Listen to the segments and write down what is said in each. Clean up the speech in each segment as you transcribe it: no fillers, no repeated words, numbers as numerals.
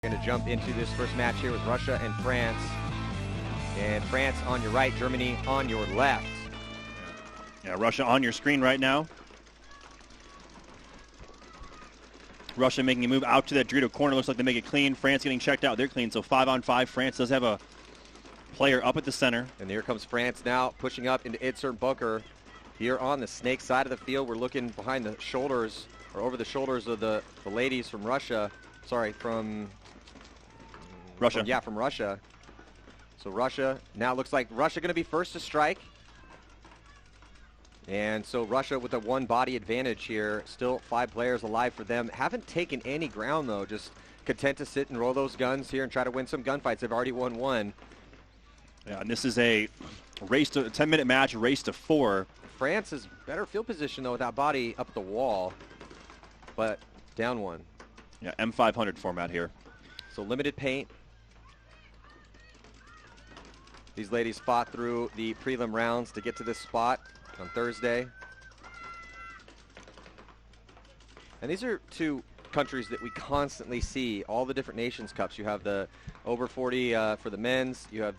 Going to jump into this first match here with Russia and France. And France on your right, Germany on your left. Yeah, Russia on your screen right now. Russia making a move out to that Dorito corner. Looks like they make it clean. France getting checked out. They're clean. So 5-on-5. France does have a player up at the center. And here comes France now pushing up into insert bunker. Here on the snake side of the field, we're looking behind the shoulders or over the shoulders of the ladies from Russia. Sorry, from Russia. From Russia. So Russia, now looks like Russia going to be first to strike. And so Russia with a one body advantage here. Still 5 players alive for them. Haven't taken any ground though. Just content to sit and roll those guns here and try to win some gunfights. They've already won one. Yeah, and this is a race to 10-minute match, race to 4. France is better field position though with that body up at the wall. But down one. Yeah, M500 format here. So limited paint. These ladies fought through the prelim rounds to get to this spot on Thursday. And these are two countries that we constantly see, all the different Nations Cups. You have the over 40 for the men's, you have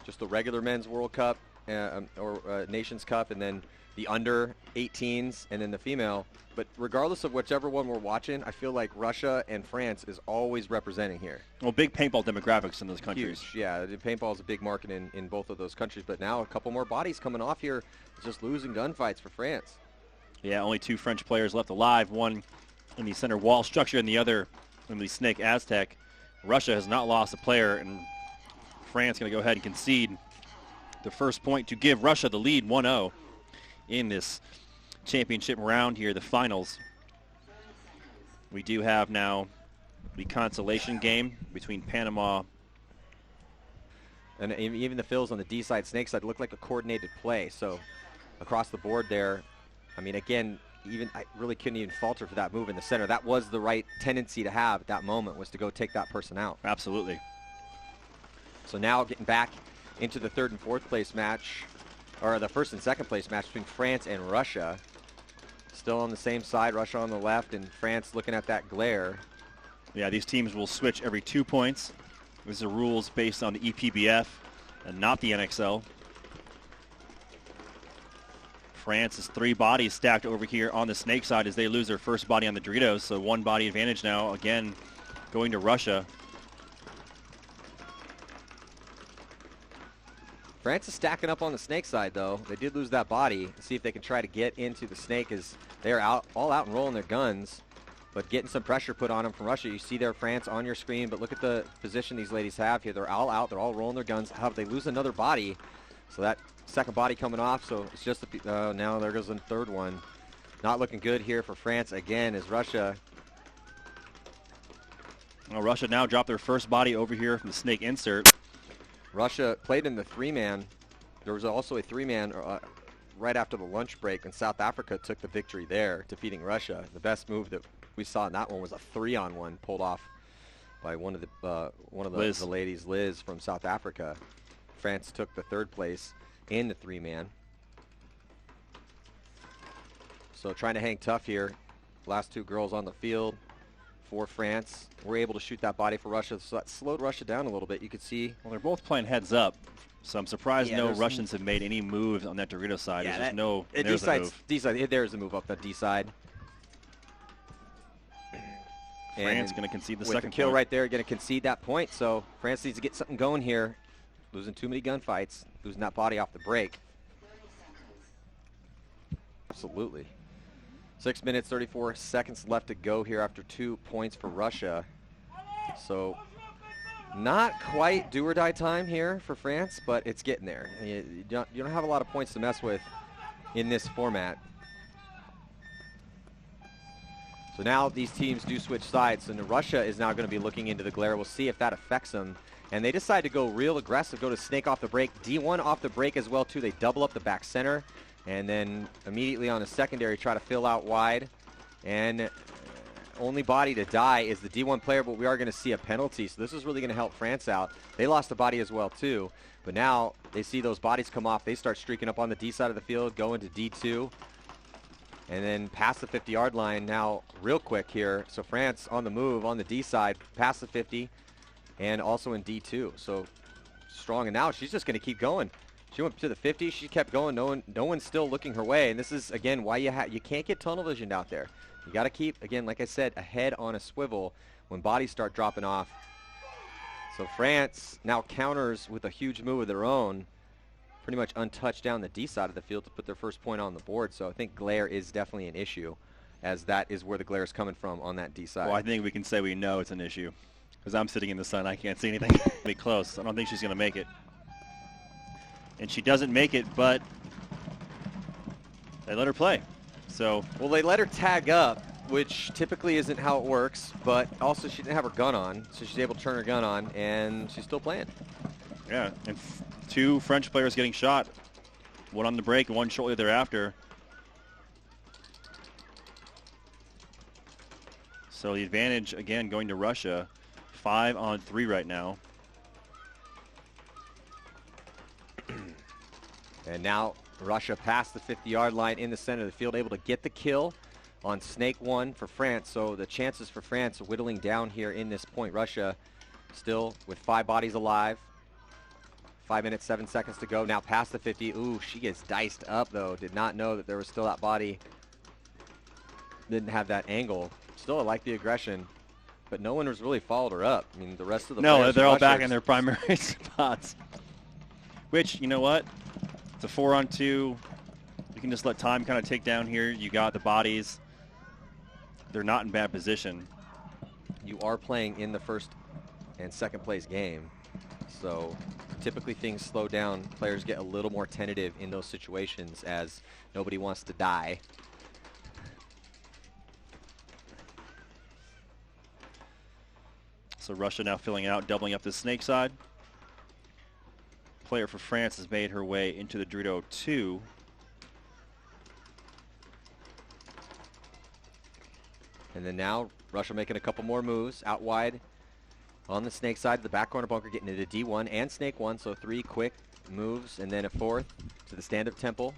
just the regular men's World Cup or Nations Cup, and then the under 18s, and then the female. But regardless of whichever one we're watching, I feel like Russia and France is always representing here. Well, big paintball demographics in those countries. Huge, yeah. The paintball is a big market in both of those countries. But now a couple more bodies coming off here, just losing gunfights for France. Yeah, only 2 French players left alive. One in the center wall structure and the other in the Snake Aztec. Russia has not lost a player, and France going to go ahead and concede the first point to give Russia the lead 1-0 in this championship round here, the finals. We do have now the consolation game between Panama. And even the fills on the D side, Snake side, look like a coordinated play. So across the board there, I mean, again, I really couldn't even falter for that move in the center. That was the right tendency to have at that moment, was to go take that person out. Absolutely. So now getting back into the 3rd and 4th place match, or the 1st and 2nd place match between France and Russia. Still on the same side, Russia on the left, and France looking at that glare. Yeah, these teams will switch every 2 points. These are rules based on the EPBF and not the NXL. France is 3 bodies stacked over here on the Snake side as they lose their first body on the Doritos. So 1 body advantage now, again, going to Russia. France is stacking up on the Snake side, though. They did lose that body. Let's see if they can try to get into the Snake, as they're all out and rolling their guns, but getting some pressure put on them from Russia. You see there France on your screen, but look at the position these ladies have here. They're all out. They're all rolling their guns. How they lose another body? So that second body coming off. So it's just now there goes the 3rd one. Not looking good here for France again, as Russia. Well, Russia now dropped their first body over here from the Snake insert. Russia played in the 3-man. There was also a 3-man right after the lunch break, and South Africa took the victory there, defeating Russia. The best move that we saw in that one was a 3-on-1 pulled off by one of the ladies, Liz, from South Africa. France took the 3rd place in the 3-man. So trying to hang tough here. Last 2 girls on the field for France. We're able to shoot that body for Russia, so that slowed Russia down a little bit. You could see. Well, they're both playing heads up, so I'm surprised no Russians have made any moves on that Dorito side. Yeah, there's no. There's the move up the D side. France going to concede the with second the kill point. right there, going to concede that point. So France needs to get something going here. Losing too many gunfights, losing that body off the break. Absolutely. 6 minutes, 34 seconds left to go here after 2 points for Russia. So not quite do or die time here for France, but it's getting there. You don't have a lot of points to mess with in this format. So now these teams do switch sides, and Russia is now going to be looking into the glare. We'll see if that affects them. And they decide to go real aggressive, go to Snake off the break. D1 off the break as well, too. They double up the back center. And then immediately on a secondary, try to fill out wide. And only body to die is the D1 player, but we are going to see a penalty. So this is really going to help France out. They lost a body as well, too. But now they see those bodies come off. They start streaking up on the D side of the field, going to D2. And then past the 50-yard line now real quick here. So France on the move on the D side, past the 50, and also in D2. So strong. And now she's just going to keep going. She went to the 50. She kept going. No one's still looking her way. And this is, again, why you can't get tunnel visioned out there. You got to keep, again, like I said, a head on a swivel when bodies start dropping off. So France now counters with a huge move of their own, pretty much untouched down the D side of the field to put their first point on the board. So I think glare is definitely an issue, as that is where the glare is coming from on that D side. Well, I think we can say we know it's an issue, because I'm sitting in the sun. I can't see anything. Be close. I don't think she's going to make it. And she doesn't make it, but they let her play. So, well, they let her tag up, which typically isn't how it works, but also she didn't have her gun on, so she's able to turn her gun on, and she's still playing. Yeah, and two French players getting shot, one on the break and one shortly thereafter. So the advantage, again, going to Russia, 5-on-3 right now. And now Russia past the 50-yard line in the center of the field, able to get the kill on Snake 1 for France. So the chances for France are whittling down here in this point. Russia still with 5 bodies alive. 5 minutes, 7 seconds to go. Now past the 50. Ooh, she gets diced up, though. Did not know that there was still that body. Didn't have that angle. Still, I like the aggression. But no one has really followed her up. I mean, the rest of the players, they're all back in their primary spots. Which, you know what? It's a 4-on-2. You can just let time kind of take down here. You got the bodies. They're not in bad position. You are playing in the first and second place game. So typically things slow down. Players get a little more tentative in those situations as nobody wants to die. So Russia now filling out, doubling up the snake side. Player for France has made her way into the Dorito 2. And then now Russia making a couple more moves out wide on the snake side. The back corner bunker getting into D1 and snake 1. So 3 quick moves and then a 4th to the stand-up temple.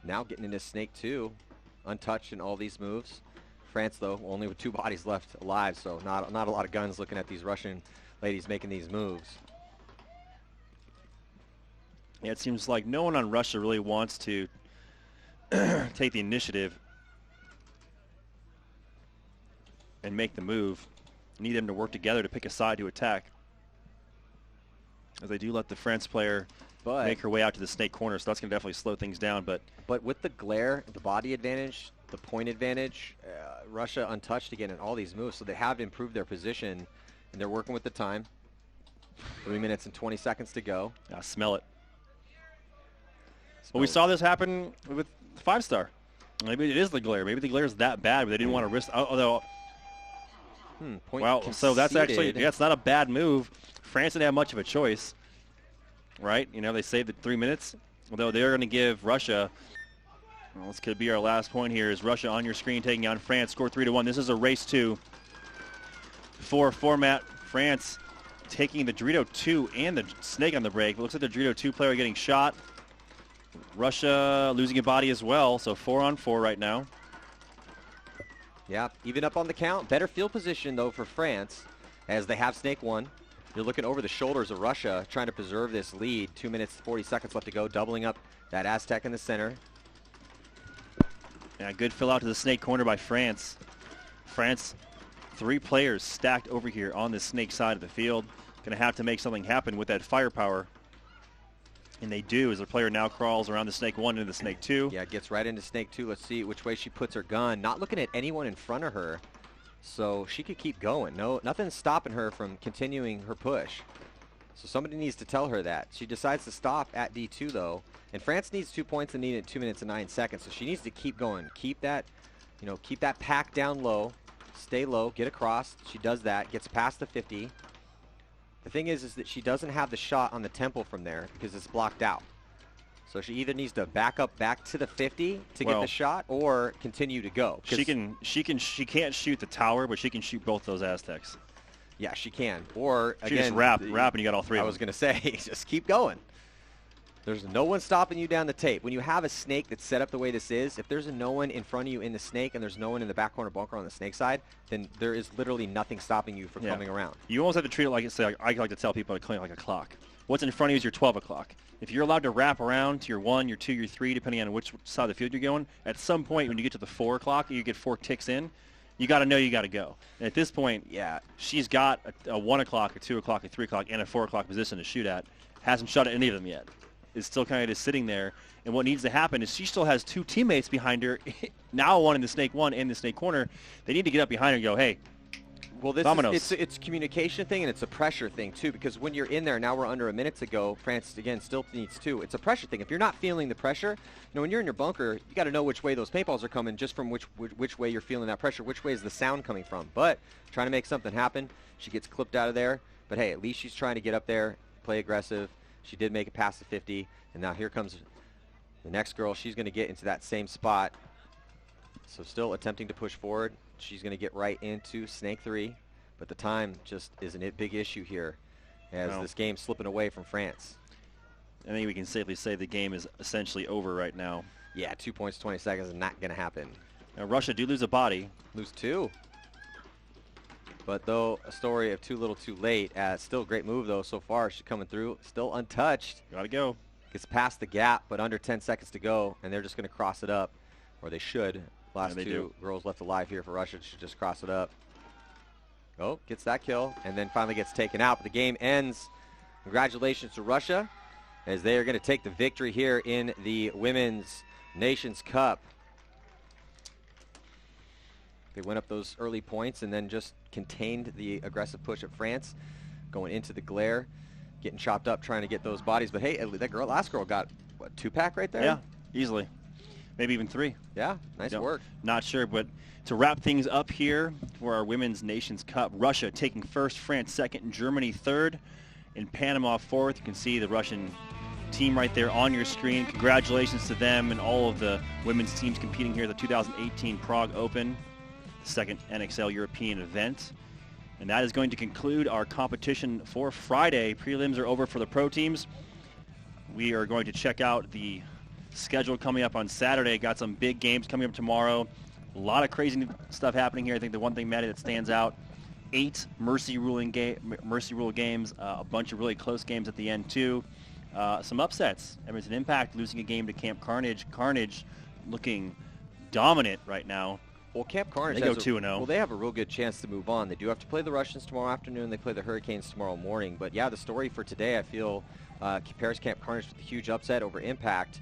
Now getting into snake 2, untouched in all these moves. France, though, only with 2 bodies left alive, so not a lot of guns looking at these Russian ladies making these moves. Yeah, it seems like no one on Russia really wants to take the initiative and make the move. You need them to work together to pick a side to attack, as they do let the France player make her way out to the snake corner, so that's going to definitely slow things down. But with the glare, the body advantage, the point advantage, Russia untouched again in all these moves, so they have improved their position, and they're working with the time. 3 minutes and 20 seconds to go. I smell it. Well, we saw this happen with 5-star. Maybe it is the glare. Maybe the glare is that bad, but they didn't want to risk. Although, point so that's actually, it's not a bad move. France didn't have much of a choice, right? You know, they saved the 3 minutes. Although they're going to give Russia. Well, this could be our last point here. Is Russia on your screen taking on France? Score 3-1. This is a race to 4 format. France taking the Dorito 2 and the snake on the break. It looks like the Dorito 2 player getting shot. Russia losing a body as well, so 4-on-4 right now. Yeah, even up on the count. Better field position, though, for France, as they have snake 1. You're looking over the shoulders of Russia, trying to preserve this lead. 2 minutes, 40 seconds left to go, doubling up that Aztec in the center. Yeah, good fill out to the snake corner by France. France, 3 players stacked over here on the snake side of the field. Going to have to make something happen with that firepower. And they do, as the player now crawls around the snake 1 into the snake 2. Yeah, gets right into snake 2. Let's see which way she puts her gun. Not looking at anyone in front of her, so she could keep going. Nothing's stopping her from continuing her push. So somebody needs to tell her that. She decides to stop at D2, though. And France needs 2 points and need it 2 minutes and 9 seconds. So she needs to keep going. Keep that pack down low. Stay low. Get across. She does that. Gets past the 50. The thing is that she doesn't have the shot on the temple from there because it's blocked out. So she either needs to back up back to the 50 to get the shot, or continue to go. She can't shoot the tower, but she can shoot both those Aztecs. Yeah, she can. Or she just wrap, and you got all 3 of them. I was going to say, just keep going. There's no one stopping you down the tape. When you have a snake that's set up the way this is, if there's no one in front of you in the snake and there's no one in the back corner bunker on the snake side, then there is literally nothing stopping you from coming around. You almost have to treat it like, say, I like to tell people to clean it like a clock. What's in front of you is your 12 o'clock. If you're allowed to wrap around to your 1, your 2, your 3, depending on which side of the field you're going, at some point when you get to the 4 o'clock, you get 4 ticks in, you got to know you got to go. And at this point, yeah, she's got a 1 o'clock, a 2 o'clock, a 3 o'clock, and a 4 o'clock position to shoot at. Hasn't shot at any of them yet. Is still kind of just sitting there. And what needs to happen is she still has 2 teammates behind her, now one in the snake 1 and the snake corner. They need to get up behind her and go, hey, well, it's a communication thing and it's a pressure thing too, because when you're in there, now we're under a minute to go, France again still needs 2. It's a pressure thing. If you're not feeling the pressure, you know, when you're in your bunker, you got to know which way those paintballs are coming, just from which way you're feeling that pressure, which way is the sound coming from. But trying to make something happen, she gets clipped out of there. But hey, at least she's trying to get up there, play aggressive. She did make it past the 50, and now here comes the next girl. She's going to get into that same spot. So still attempting to push forward. She's going to get right into snake 3, but the time just is a big issue here as this game's slipping away from France. I think we can safely say the game is essentially over right now. Yeah, 2 points, 20 seconds is not going to happen. Now Russia do lose a body. Lose 2. But though a story of too little too late, still a great move though so far. She's coming through, still untouched. Gotta go. Gets past the gap, but under 10 seconds to go, and they're just going to cross it up, or they should. Last 2 girls left alive here for Russia should just cross it up. Oh, gets that kill, and then finally gets taken out. But the game ends. Congratulations to Russia, as they are going to take the victory here in the Women's Nations Cup. They went up those early points and then just contained the aggressive push of France, going into the glare, getting chopped up, trying to get those bodies. But hey, that last girl got, what, 2-pack right there? Yeah, easily. Maybe even 3. Yeah, nice work. Not sure, but to wrap things up here for our Women's Nations Cup, Russia taking first, France second, and Germany third, and Panama fourth. You can see the Russian team right there on your screen. Congratulations to them and all of the women's teams competing here at the 2018 Prague Open, the second NXL European event. And that is going to conclude our competition for Friday. Prelims are over for the pro teams. We are going to check out the schedule coming up on Saturday. Got some big games coming up tomorrow. A lot of crazy stuff happening here. I think the one thing, Maddie, that stands out, 8 mercy rule games, a bunch of really close games at the end too. Some upsets. Edmonton Impact losing a game to Camp Carnage. Carnage looking dominant right now. Well, Camp Carnage, they go 2-0. Well, they have a real good chance to move on. They do have to play the Russians tomorrow afternoon. They play the Hurricanes tomorrow morning. But yeah, the story for today, I feel, pairs Camp Carnage with a huge upset over Impact.